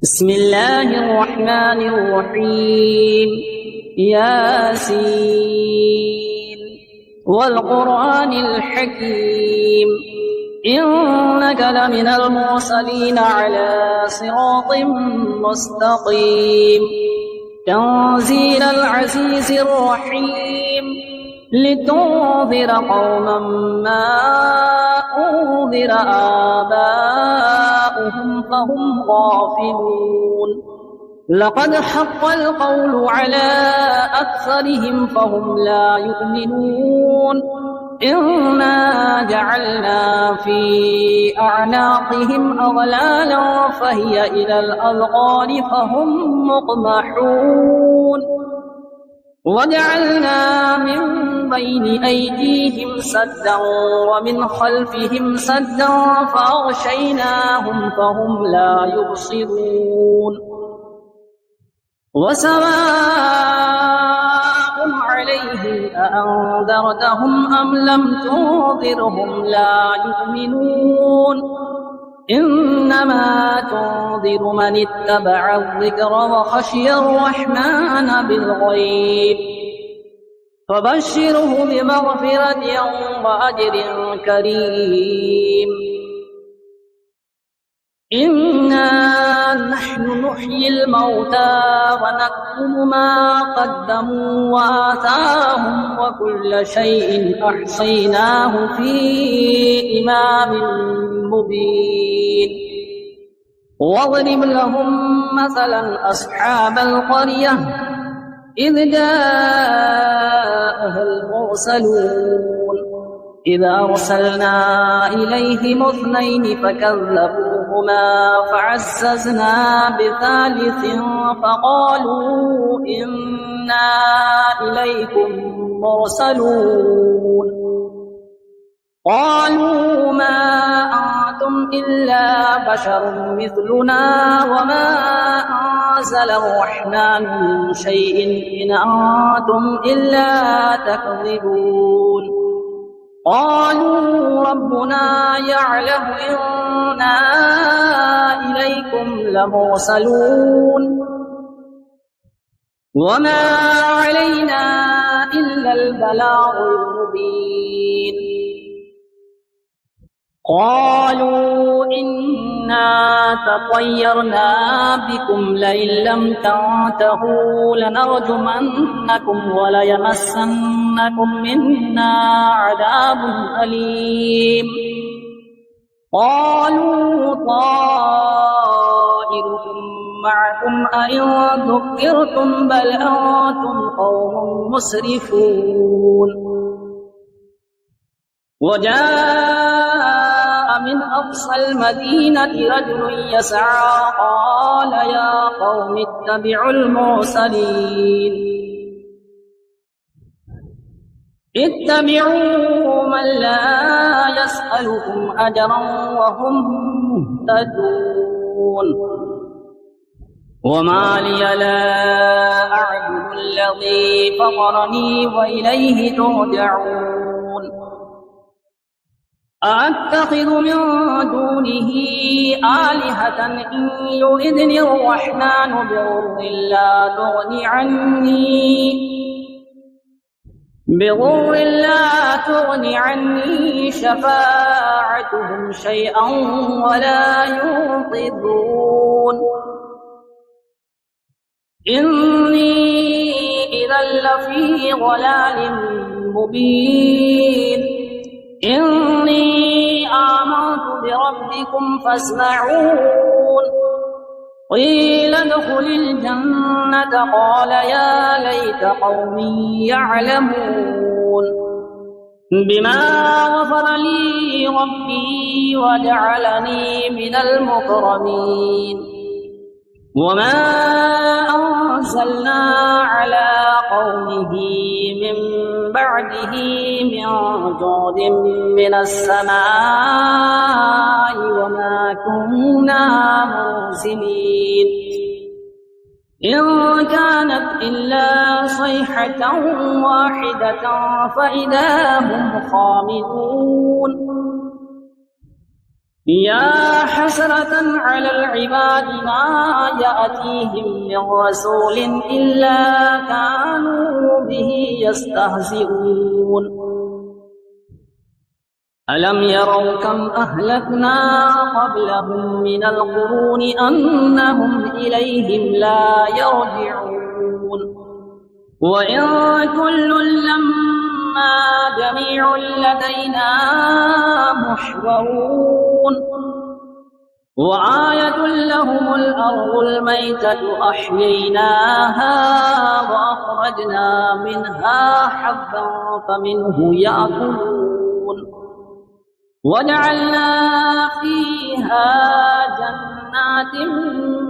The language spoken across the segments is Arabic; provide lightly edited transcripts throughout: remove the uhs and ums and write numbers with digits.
بسم الله الرحمن الرحيم. ياسين والقرآن الحكيم إنك لمن المرسلين على صراط مستقيم تنزيل العزيز الرحيم لتنذر قوما ما أنذر آباؤهم فهم غافلون لقد حق القول على أكثرهم فهم لا يؤمنون إنا جعلنا في أعناقهم أغلالا فهي إلى الأذقان فهم مقمحون وجعلنا من بين أيديهم سدا ومن خلفهم سدا فأغشيناهم فهم لا يبصرون وسواء عليهم أأنذرتهم أم لم تنذرهم لا يؤمنون إنما تنذر من اتبع الذكر وخشي الرحمن بالغيب فبشره بمغفرة وأجر كريم إنا نحن نحيي الموتى ونكتب ما قدموا وآثارهم وكل شيء أحصيناه في إمام مبين واضرب لهم مثلا أصحاب القرية إذ جاءها المرسلون إذ أرسلنا إليهم اثنين فكذبوهما فعززنا بثالث فقالوا إنا إليكم مرسلون قالوا ما أنتم إلا بشر مثلنا وما أنزل الرحمن من شيء إن أنتم إلا تكذبون قالوا ربنا يعلم إنا إليكم لمرسلون وما علينا إلا البلاغ المبين قالوا إنا تطيرنا بكم لئن لم تنتهوا لنرجمنكم وليمسنكم منا عذاب أليم قالوا طائركم معكم أئن ذكرتم بل أنتم قوم مسرفون وجاء من أقصى المدينة رجل يسعى قال يا قوم اتبعوا المرسلين اتبعوا من لا يسألكم أجرا وهم مهتدون وما لي لا أعبد الذي فطرني وإليه ترجعون أأتخذ من دونه آلهة إن يردني الرحمن بضر لا تغني عني شفاعتهم شيئا ولا ينقذون إني إذا لفي ضلال مبين إني آمنت بربكم فاسمعون قيل ادخل الجنة قال يا ليت قومي يعلمون بما غفر لي ربي وجعلني من المكرمين وما أنزلنا على قومه من بعده من جود من السماء وما كنا منزلين إن كانت إلا صيحة واحدة فإذا هم خامدون يا حسرة على العباد ما يأتيهم من رسول إلا كانوا به يستهزئون ألم يروا كم أهلكنا قبلهم من القرون أنهم إليهم لا يرجعون وإن كل لما جميع لدينا محضرون وآية لهم الأرض الميتة أحييناها وأخرجنا منها حبا فمنه يأكلون وجعلنا فيها جنات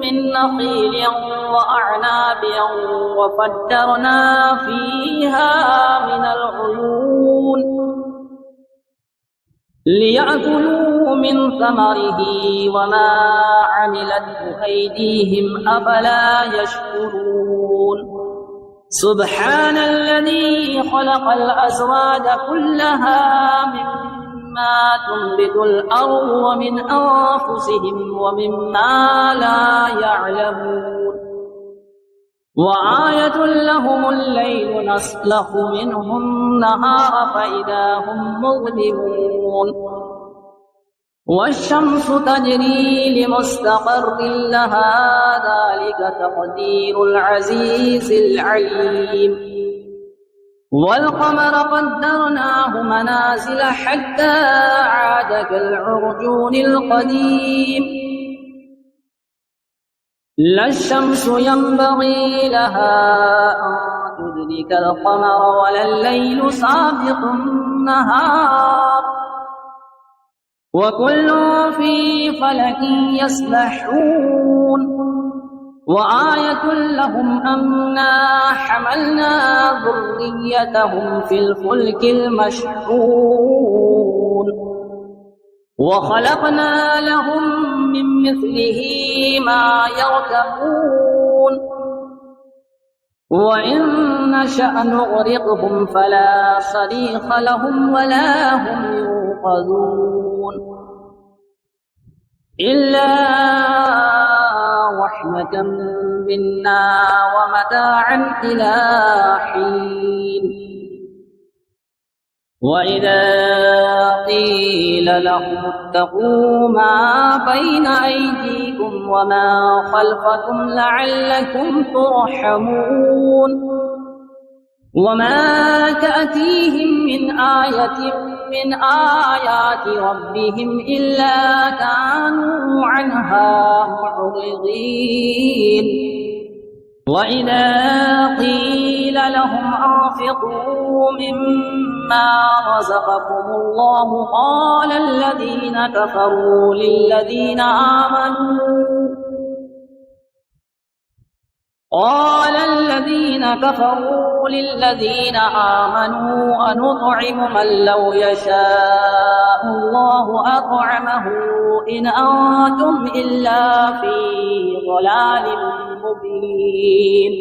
من نخيل وأعناب وفجرنا فيها من العيون ليأكلوا من ثمره وما عملته أيديهم أفلا يشكرون سبحان الذي خلق الأزواج كلها مما تنبت الأرض ومن أنفسهم ومما لا يعلمون وآية لهم الليل نسلخ منه النهار فإذا هم مظلمون والشمس تجري لمستقر لها ذلك تقدير العزيز العليم والقمر قدرناه منازل حتى عاد كالعرجون القديم لا الشمس ينبغي لها أن تدرك القمر ولا الليل سابق النهار وكل في فلك يسبحون وآية لهم أنا حملنا ذريتهم في الفلك المشحون وخلقنا لهم من مثله ما يركبون وإن نشأ نغرقهم فلا صريخ لهم ولا هم ينقذون إلا رحمة منا ومتاعا إلى حين وإذا قيل لهم اتقوا ما بين أيديكم وما خلفكم لعلكم ترحمون وما تأتيهم من آية من آيات ربهم إلا كانوا عنها معرضين وإذا قيل لهم أنفقوا مما رزقكم الله قال الذين كفروا للذين آمنوا أنطعم من لو يشاء الله أطعمه إن أنتم إلا في ضلال مبين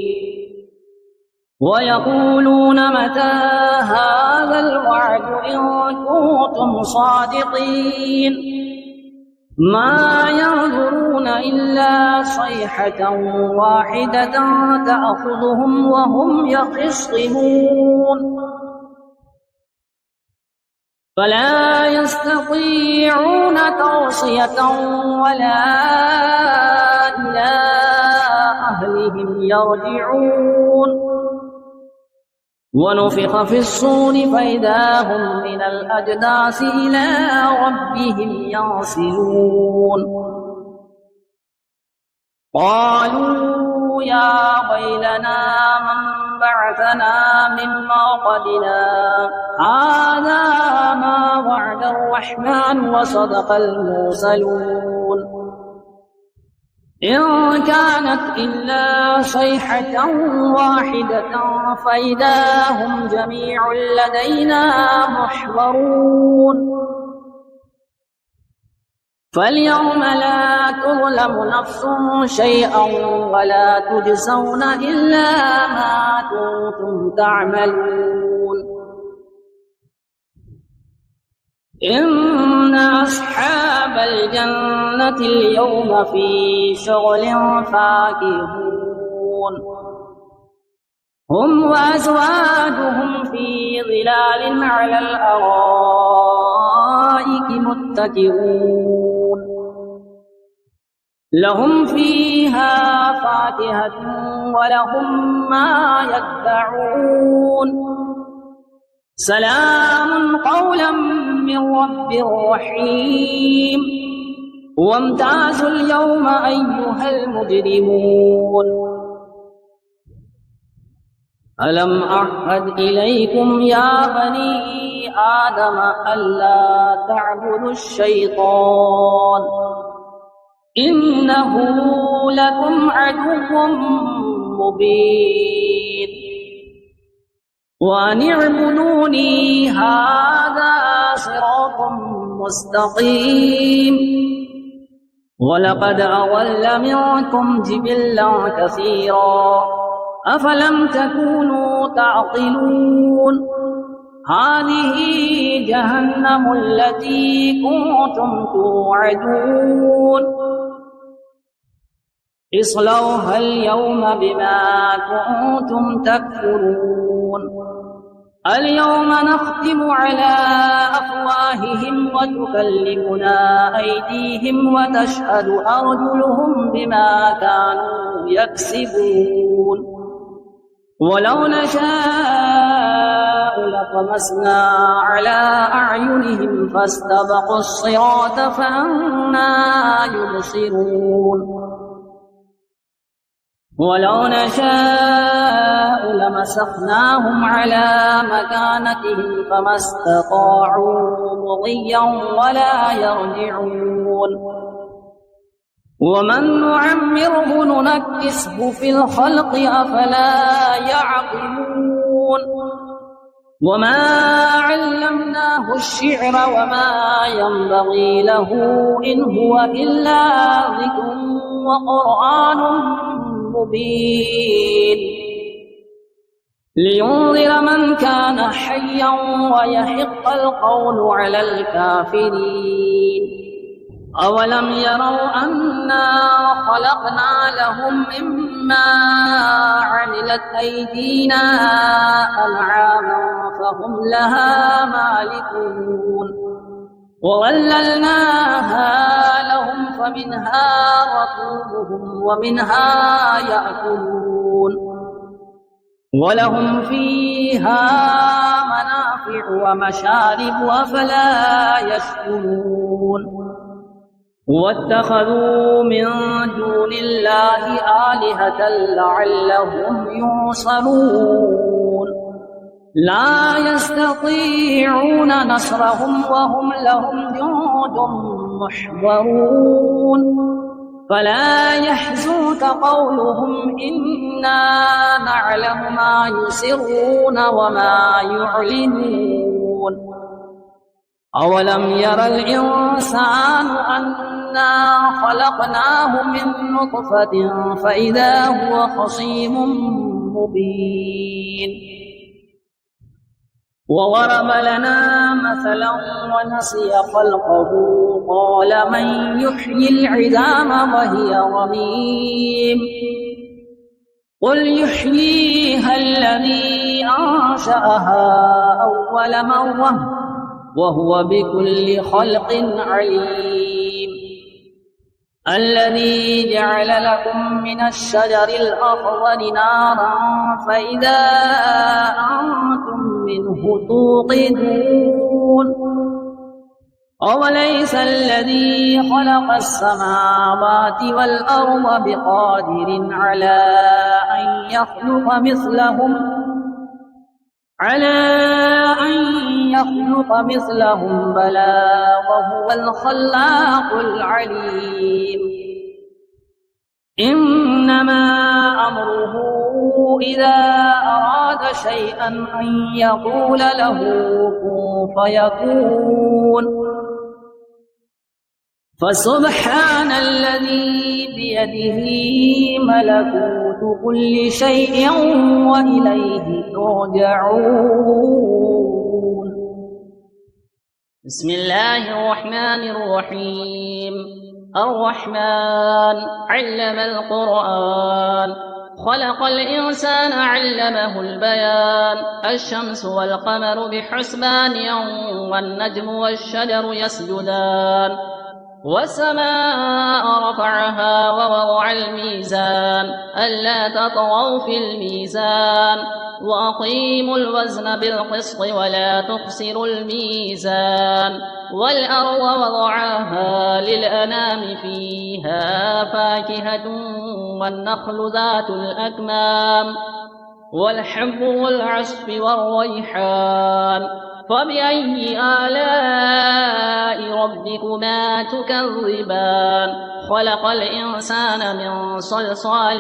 ويقولون متى هذا الوعد إن كنتم صادقين ما ينظرون إلا صيحة واحدة تأخذهم وهم يخصمون فلا يستطيعون توصية ولا إلى أهلهم يرجعون ونفخ في الصور فإذا هم من الأجداث إلى ربهم ينسلون قالوا يا ويلنا من بعثنا من مرقدنا هذا ما وعد الرحمن وصدق المرسلون إن كانت إلا صيحة واحدة فإذا هم جميع لدينا محضرون فاليوم لا تظلم نفس شيئا ولا تجزون إلا ما كنتم تعملون إن أصحاب الجنة اليوم في شغل فاكهون هم وأزواجهم في ظلال على الأرائك متكئون لهم فيها فاكهة ولهم ما يدعون سلام قولا من رب رحيم وامتازوا اليوم أيها المجرمون ألم أعهد إليكم يا بني آدم ألا تعبدوا الشيطان إنه لكم عدو مبين وأن اعبدوني هذا صراط مستقيم ولقد أضل منكم جبلا كثيرا أفلم تكونوا تعقلون هذه جهنم التي كنتم توعدون اصلوها اليوم بما كنتم تكفرون اليوم نختم على أفواههم وتكلمنا أيديهم وتشهد أرجلهم بما كانوا يكسبون ولو نشاء لطمسنا على أعينهم فاستبقوا الصراط فأنى يبصرون ولو نشاء لمسخناهم على مكانتهم فما استطاعوا مضيا ولا يرجعون ومن نعمره ننكسه في الخلق أفلا يعقلون وما علمناه الشعر وما ينبغي له إن هو إلا ذكر وقرآن مبين لينذر من كان حيا ويحق القول على الكافرين أولم يروا أنا خلقنا لهم مما عملت أيدينا أنعاما فهم لها مالكون وظللناها لهم فمنها ركوبهم ومنها يأكلون ولهم فيها منافع ومشارب أفلا يشكرون واتخذوا من دون الله آلهة لعلهم ينصرون لا يستطيعون نصرهم وهم لهم جند محضرون فلا يحزنك قولهم إنا نعلم ما يسرون وما يعلنون أولم ير الإنسان أنا خلقناه من نطفة فإذا هو خصيم مبين وضرب لنا مثلا ونسي خلقه قال من يحيي العظام وهي رميم قل يحييها الذي أنشأها أول مرة وهو بكل خلق عليم الذي جعل لكم من الشجر الأخضر نارا فإذا أنتم منه توقدون أوليس الذي خلق السماوات والأرض بقادر على أن يخلق مثلهم بلى وهو الخلاق العليم إنما أمره إذا أراد شيئا أن يقول له كن فيكون فسبحان الذي بيده ملكوت كل شيء وإليه ترجعون بسم الله الرحمن الرحيم. الرحمن علم القرآن، خلق الإنسان علمه البيان. الشمس والقمر بحسبان والنجم والشجر يسجدان. والسماء رفعها ووضع الميزان ألا تطغوا في الميزان وأقيموا الوزن بالقسط ولا تخسروا الميزان. والأرض وضعها للأنام فيها فاكهة والنخل ذات الأكمام والحب والعصف والريحان. فبأي آلاء ربكما تكذبان؟ خلق الإنسان من صلصال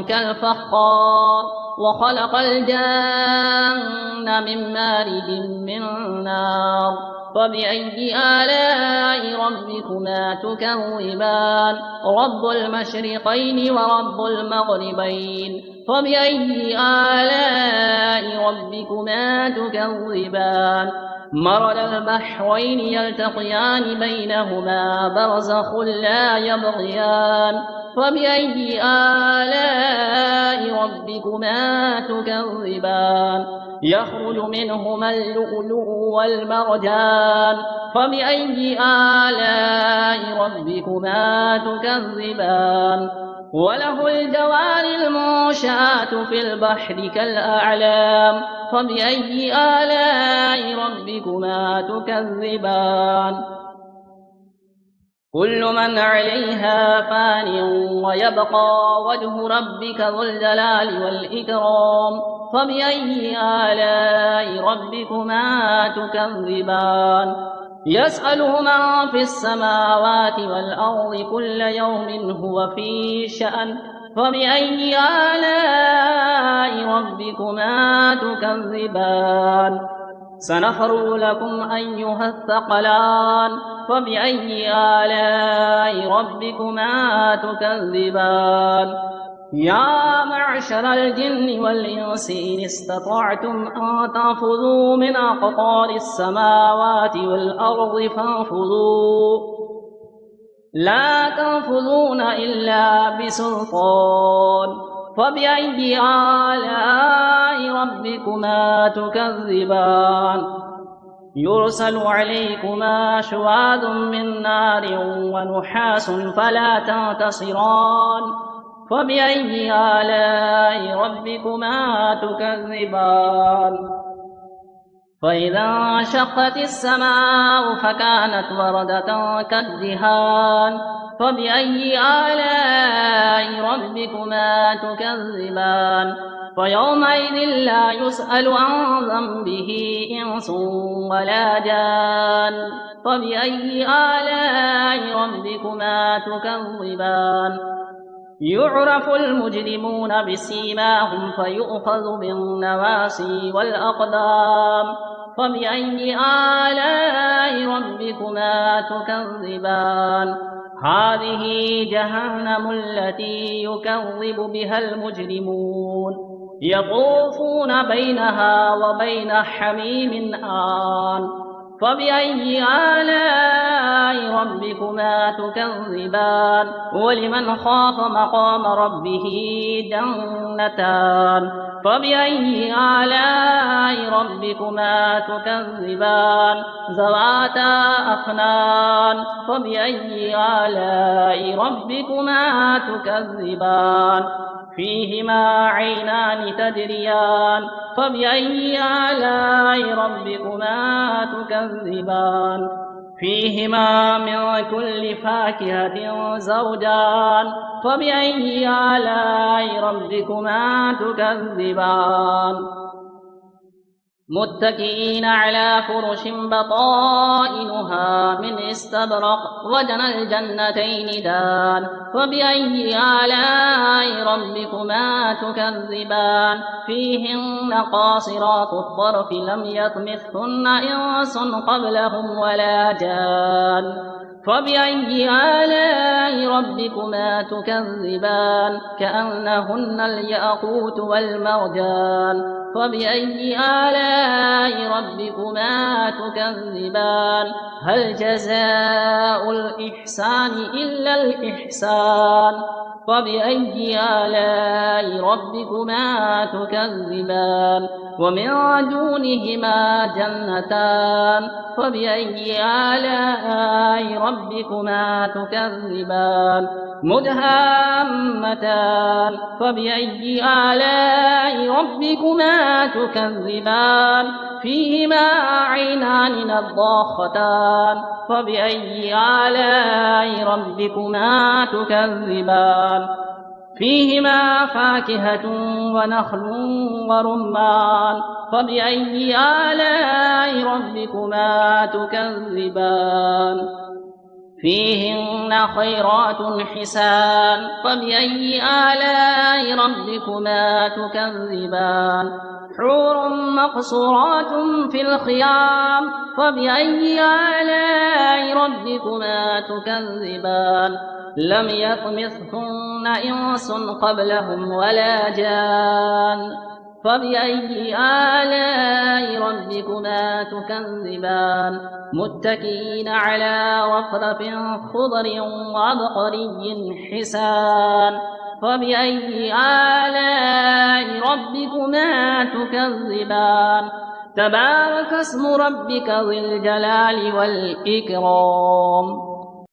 كالفخار وخلق الجن من مارج من نار. فبأي آلاء ربكما تكذبان؟ رب المشرقين ورب المغربين. فبأي آلاء ربكما تكذبان؟ مرج البحرين يلتقيان بينهما برزخ لا يبغيان. فبأي آلاء ربكما تكذبان؟ يخرج منهما اللؤلؤ والمرجان. فبأي آلاء ربكما تكذبان؟ وله الجوار المنشآت في البحر كالأعلام. فبأي آلاء ربكما تكذبان؟ كل من عليها فان ويبقى وجه ربك ذو الجلال والإكرام. فبأي آلاء ربكما تكذبان؟ يسأله من في السماوات والأرض كل يوم هو في شأن. فبأي آلاء ربكما تكذبان؟ سنفرغ لكم أيها الثقلان. فبأي آلاء ربكما تكذبان؟ يا معشر الجن والإنس إن استطعتم أن تنفذوا من أقطار السماوات والأرض فانفذوا، لا تنفذون إلا بسلطان. فبأي آلاء ربكما تكذبان؟ يرسل عليكما شواظ من نار ونحاس فلا تنتصران. فبأي آلاء ربكما تكذبان؟ فإذا انشقت السماء فكانت وردة كالدهان. فبأي آلاء ربكما تكذبان؟ فيومئذ لا يسأل عن ذنبه إنس ولا جان. فبأي آلاء ربكما تكذبان؟ يعرف المجرمون بسيماهم فيؤخذ بالنواصي والأقدام. فبأي آلاء ربكما تكذبان؟ هذه جهنم التي يكذب بها المجرمون يطوفون بينها وبين حميم آن. فبأي آلاء ربكما تكذبان؟ ولمن خاف مقام ربه جنتان. فبأي آلاء ربكما تكذبان؟ ذواتا أفنان. فبأي آلاء ربكما تكذبان؟ فيهما عينان تجريان. فبأي آلاء ربكما تكذبان؟ فيهما من كل فاكهة زوجان. فبأي آلاء ربكما تكذبان؟ متكئين على فرش بطائنها من استبرق وجنى الجنتين دان. فبأي آلاء ربكما تكذبان؟ فيهن قاصرات الطرف لم يطمثهن إنس قبلهم ولا جان. فبأي آلاء ربكما تكذبان كأنهن الياقوت والمرجان فبأي آلاء ربكما تكذبان هل جزاء الإحسان إلا الإحسان فبأي آلاء ربكما تكذبان ومن دونهما جنتان فبأي آلاء ربكما تكذبان مدهامتان فبأي آلاء ربكما تكذبان فيهما عينان نضاختان فبأي آلاء ربكما تكذبان فيهما فاكهة ونخل ورمان فبأي آلاء ربكما تكذبان فيهن خيرات حسان فبأي آلاء ربكما تكذبان حور مقصورات في الخيام فبأي آلاء ربكما تكذبان لم يطمثهن إنس قبلهم ولا جان فبأي آلاء ربكما تكذبان متكئين على رفرف خضر وعبقري حسان فبأي آلاء ربكما تكذبان تبارك اسم ربك ذي الجلال والإكرام